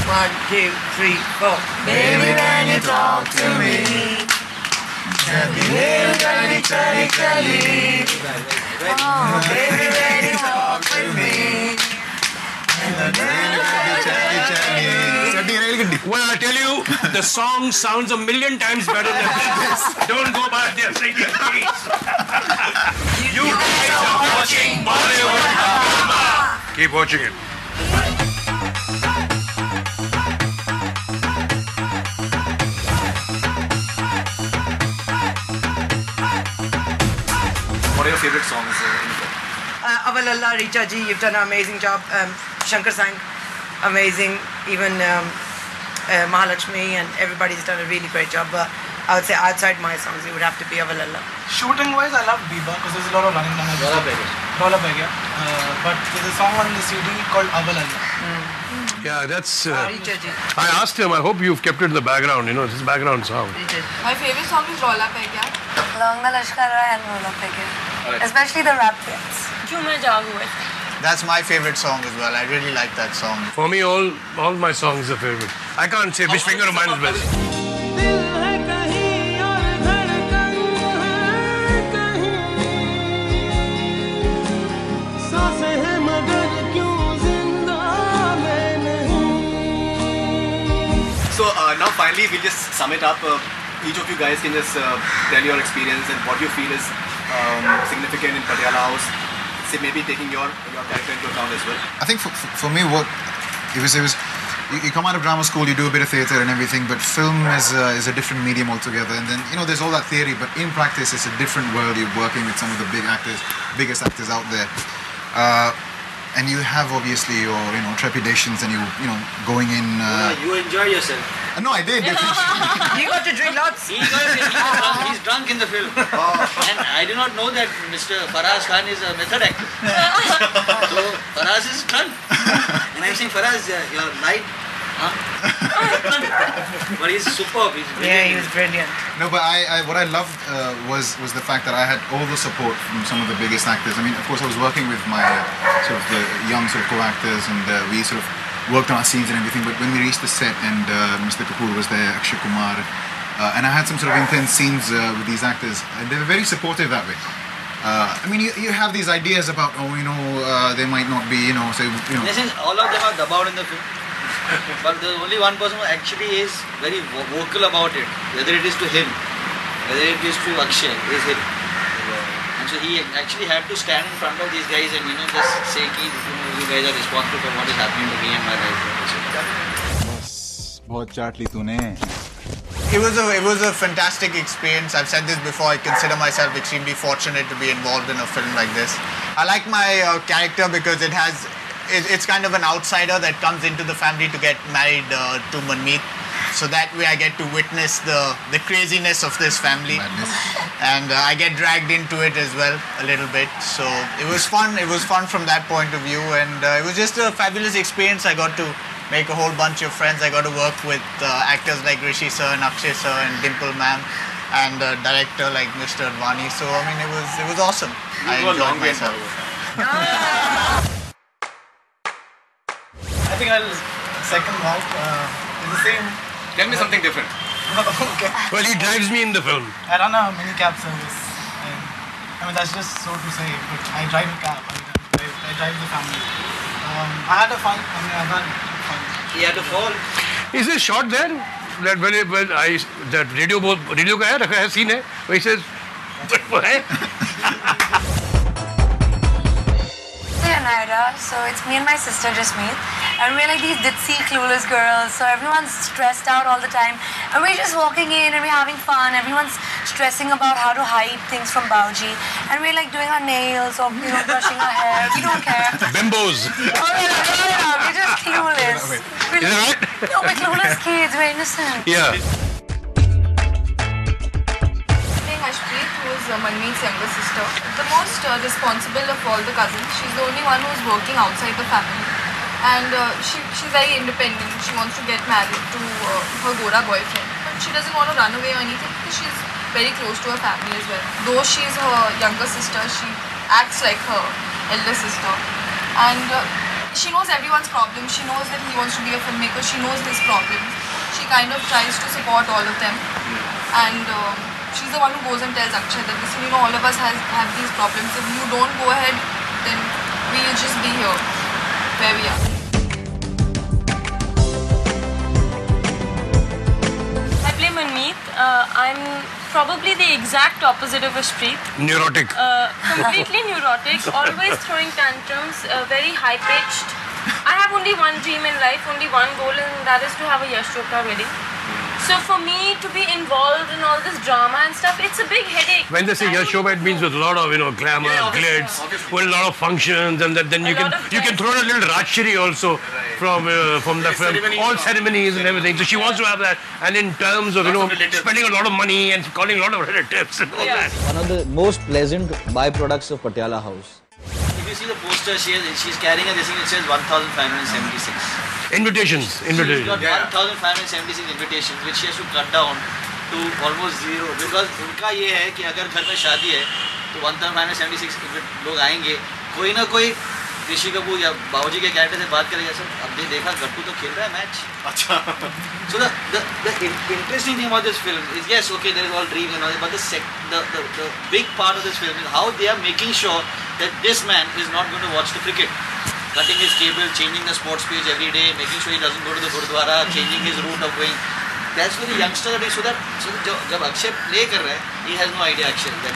1, 2, 3, 4. Baby, when you talk to me, chali, chali. Oh, baby, when you walk with me, well, I tell you, the song sounds a million times better than this. Don't go back there singing, please. You guys are watching Bollywood Hungama. Keep watching it. What are your favorite songs in the film? Avalala, Richa ji, you've done an amazing job. Shankar sang amazing. Even Mahalakshmi and everybody's done a really great job. But I would say outside my songs, it would have to be Avalala. Shooting wise, I love Biba because there's a lot of running down. Rolla Beg, but there's a song on the CD called Avalala. Yeah, that's... Richa ji. I asked him, I hope you've kept it in the background, this is background sound. Richa ji. My favorite song is Rolla Pegya. Longa Lashkara and Rolla Pegya. Especially the rap bits. That's my favorite song as well. I really like that song. For me, all my songs are favorite. I can't say which finger of mine is best. So now finally we'll just sum it up. Each of you guys can just tell your experience and what you feel is significant in Patiala House. Say maybe taking your character into account as well. I think for me, what it was you come out of drama school, you do a bit of theatre and everything, but film is a different medium altogether. And then there's all that theory, but in practice, it's a different world. You're working with some of the biggest actors out there. And you have obviously your trepidations, and you going in. You enjoy yourself. No, I did. You got to drink lots. He's drunk in the film. And I did not know that Mr. Faraz Khan is a method actor. So Faraz is drunk. And I'm saying, Faraz, your light. But he's superb. He's brilliant. Yeah, he was brilliant. No, but what I loved was the fact that I had all the support from some of the biggest actors. I mean, of course, I was working with my sort of the young sort of co-actors, and we sort of worked on our scenes and everything. But when we reached the set and Mr. Kapoor was there, Akshay Kumar, and I had some sort of intense scenes with these actors, and they were very supportive that way. I mean, you have these ideas about they might not be Listen, all of them are dubbed in the film. But the only one person who actually is very vocal about it, whether it is to him, whether it is to Akshay, is him. And so he actually had to stand in front of these guys and just say, you guys are responsible for what is happening to me and my life. बहुत चाट ली तूने. It was a fantastic experience. I've said this before. I consider myself extremely fortunate to be involved in a film like this. I like my character because it's kind of an outsider that comes into the family to get married to Manmeet. So that way I get to witness the craziness of this family. Madness. And I get dragged into it as well a little bit. So it was fun. It was fun from that point of view, and it was just a fabulous experience. I got to make a whole bunch of friends. I got to work with actors like Rishi sir and Akshay sir and Dimple ma'am, and a director like Mr. Advani. So I mean, it was awesome. I enjoyed myself. I think I'll second that. It's the same. Tell me something different. Okay. Well, he drives me in the film. I run a mini cab service. And, I mean, that's just so to say, but I drive a cab. I drive the family. I had a fun. I mean, I've had fun. He had to fall. Is this shot there? That that radio का है रखा है scene है. Where he says, वो है. So it's me and my sister Jasmeet, and we're like these ditzy, clueless girls. So everyone's stressed out all the time, and we're just walking in and we're having fun. Everyone's stressing about how to hide things from Bauji, and we're like doing our nails or brushing our hair. We don't care. Bimbos. Oh yeah, we're just clueless. Is that right? No, we're clueless kids. We're innocent. Yeah. Ashpreet, who is Manmeet's younger sister, the most responsible of all the cousins. She's the only one who's working outside the family, and she's very independent. She wants to get married to her Gora boyfriend, but she doesn't want to run away or anything because she's very close to her family as well. Though she's her younger sister, she acts like her elder sister, and she knows everyone's problems. She knows that he wants to be a filmmaker. She knows his problems. She kind of tries to support all of them. And she's the one who goes and tells Akshay that, listen, you know, all of us have these problems. If you don't go ahead, then we'll just be here where we are. I play Manmeet. I'm probably the exact opposite of Ashpreet. Neurotic. Completely neurotic, always throwing tantrums, very high-pitched. I have only one dream in life, only one goal, and that is to have a Yash Chopra wedding. So for me to be involved in all this drama and stuff, it's a big headache. When they say Yash Chopra, it means with a lot of, you know, glamour, glitz, with a lot of functions, and then you can throw in a little Rajshri also from the film, all ceremonies and everything. So she wants to have that, and in terms of, you know, spending a lot of money and calling a lot of relatives and all that. One of the most pleasant byproducts of Patiala House. If you see the poster, she's carrying a this thing that says 1576. Invitations. She's got 1576 invitations, which she has to cut down to almost zero. Because उनका ये है कि अगर घर में शादी है तो 1576 लोग आएंगे, कोई ना कोई ऋषि कपूर या बाबूजी के कैरेक्टर से बात करेगा, सर अब देखा गट्टू तो खेल रहा है मैच. अच्छा. So the interesting thing about this film is, yes, okay, there is all dreams and all that, but the big part of this film is how they are making sure that this man is not going to watch the cricket. Cutting his cable, changing the sports page every day, making sure he doesn't go to the Gurudwara, changing his route of going. That's for the youngster that is so that जब Akshay play कर रहा है, he has no idea actually that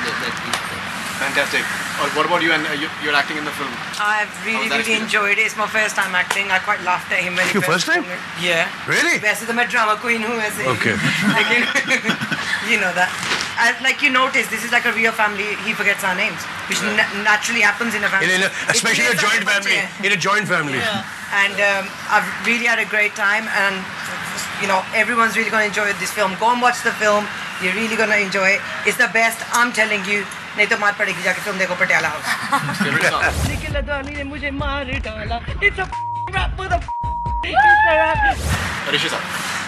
Fantastic. What about you and your acting in the film? I've really enjoyed it. It's my first time acting. I quite laughed at him when he Your first time? Yeah. Really? वैसे तो मैं drama queen हूँ वैसे. Okay. You know that. Like you notice, this is like a real family. He forgets our names, which naturally happens in a family. Especially in a joint family. In a joint family. Yeah. And I've really had a great time, and you know everyone's really going to enjoy this film. Go and watch the film. You're really going to enjoy it. It's the best. I'm telling you. नहीं तो मार पड़ेगी जाके तुम देखो Patiala house. Nikhil Advani ने मुझे मार डाला. It's a rap with a Rishi sir.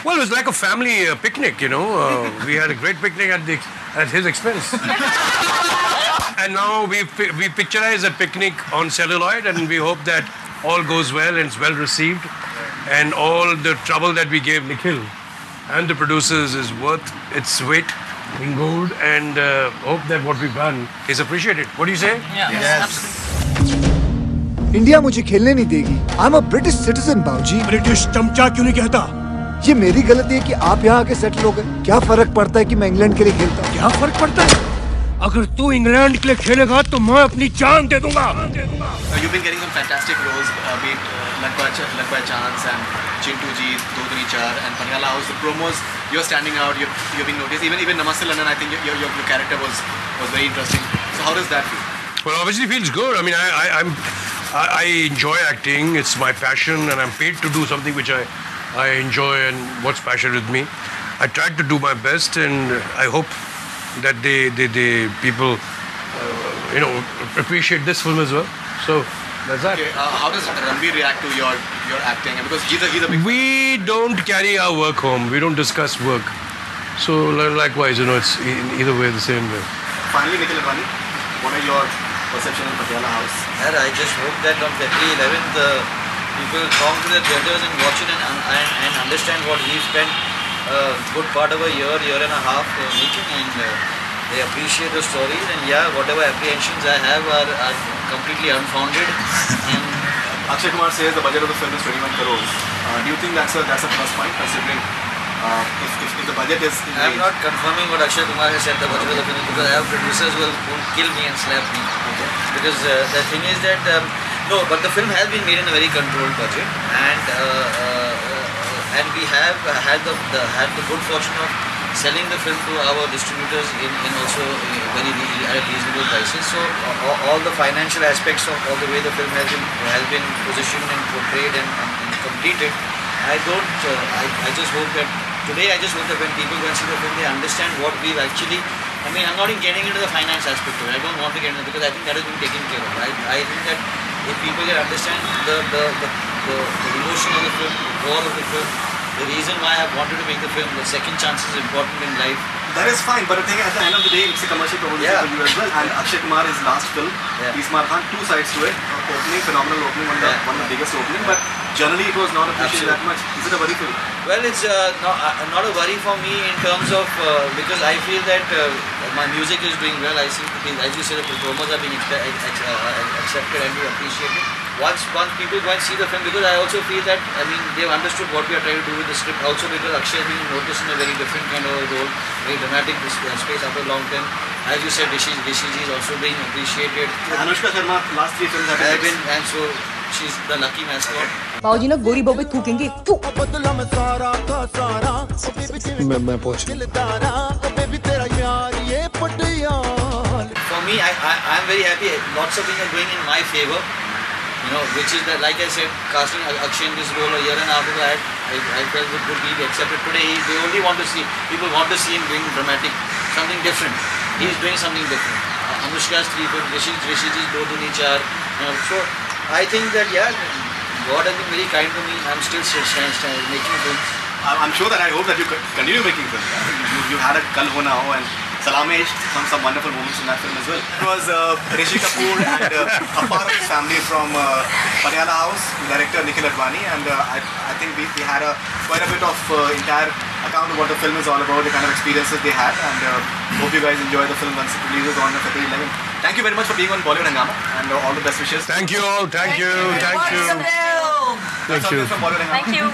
Well, it was like a family picnic, you know. We had a great picnic at his expense. And now we picturize that picnic on celluloid, and we hope that all goes well and it's well received, and all the trouble that we gave Nikhil and the producers is worth its weight in gold, and hope that what we've done is appreciated. What do you say? Yeah. Yes. India मुझे खेलने नहीं देगी. I'm a British citizen, बाबूजी. British चमचा क्यों नहीं कहता? ये मेरी गलती है कि आप यहाँ आके सेटल हो गए. क्या फर्क पड़ता है कि मैं इंग्लैंड के लिए खेलता हूँ? क्या फर्क पड़ता है? अगर तू इंग्लैंड के लिए खेलेगा तो मैं अपनी जान दे दूंगा. You've been getting some fantastic roles, be it Lag By Chance and Chintu Ji, Do Duni Char and Patiala House. The promos, you're standing out. You're being noticed. Even Namaste London, I think your character was very interesting. So how does that feel? Well, obviously feels good. I mean, I enjoy acting. It's my passion, and I'm paid to do something which I enjoy and what's passionate with me. I tried to do my best, and I hope that the people, you know, appreciate this film as well. So that's that. Okay, how does Ranbir react to your acting? Because he's a big. We don't carry our work home. We don't discuss work. So likewise, you know, it's either way the same way. Finally, Nikhil Advani, what are your perception of Patiala House? I just hope that on February 11th, people come to the theatres and watch it and understand what we spent a good part of a year and a half making, and they appreciate the stories, and yeah, whatever apprehensions I have are completely unfounded. And Akshay Kumar says the budget of the film is 21 crores. Do you think that's a plus point, considering if the budget is... I'm not confirming what Akshay Kumar has said the budget of the film, because I have producers who will kill me and slap me. Okay. Because the thing is that no, but the film has been made in a very controlled budget, and we have had the good fortune of selling the film to our distributors in also very at reasonable prices. So all the financial aspects of all the way the film has been positioned and portrayed and completed, I just hope that today I just hope that when people go and see the film, they understand what we've actually. I mean, I'm not even getting into the finance aspect of it. I don't want to get into it because I think that has been taken care of. I think that if people can understand the emotion of the film, the core of the film, the reason why I wanted to make the film, the second chance is important in life, That is fine, but I think at the end of the day, it's a commercial proposition for you as well. And Akshay Kumar, his last film, Ismar Khan, two sides to it. Opening, phenomenal opening, one of the biggest opening, but generally it was not appreciated that much. Is it a worry for you? Well, it's not a worry for me in terms of because I feel that my music is doing well. I see, as you said, the promos are being accepted and appreciated. Once people go and see the film, because I also feel that they've understood what we are trying to do with the script. Also because Akshay has been noticed in a very different kind of role, very dramatic space after a long time. As you said, Rishi is also being appreciated. Anushka Sharma, last 3 films have been, and so she's the lucky mascot. बाबूजी ना गोरी बहू पे थूकेंगे तू मैं पहुंच For me, I am very happy. Lots of things are going in my favor. You know, which is that, like I said, casting Akshay in this role a year and a half ago, I felt it would be accepted. Today, they only want to see, people want to see him doing dramatic, something different. He's doing something different. Anushka's 3 films, Rishi's 2 Duni 4. So, I think that, God has been very kind to me. I'm still making films. I'm sure that I hope that you continue making films. You had a Kal Ho Na Ho and Salamesh, some wonderful moments in that film as well. It was Rishi Kapoor and a part of his family from Patiala House, director Nikhil Advani, and I think we had quite a bit of entire account of what the film is all about, the kind of experiences they had, and hope you guys enjoy the film once it releases on February 11th. Thank you very much for being on Bollywood Hungama, and all the best wishes. Thank you all. Thank you. Thank you. Thank you. Thank you.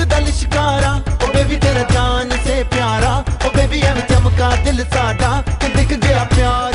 दल शिकारा ओ baby तेरा जान से प्यारा ओ baby M चमका दिल साडा कि दिख गया प्यार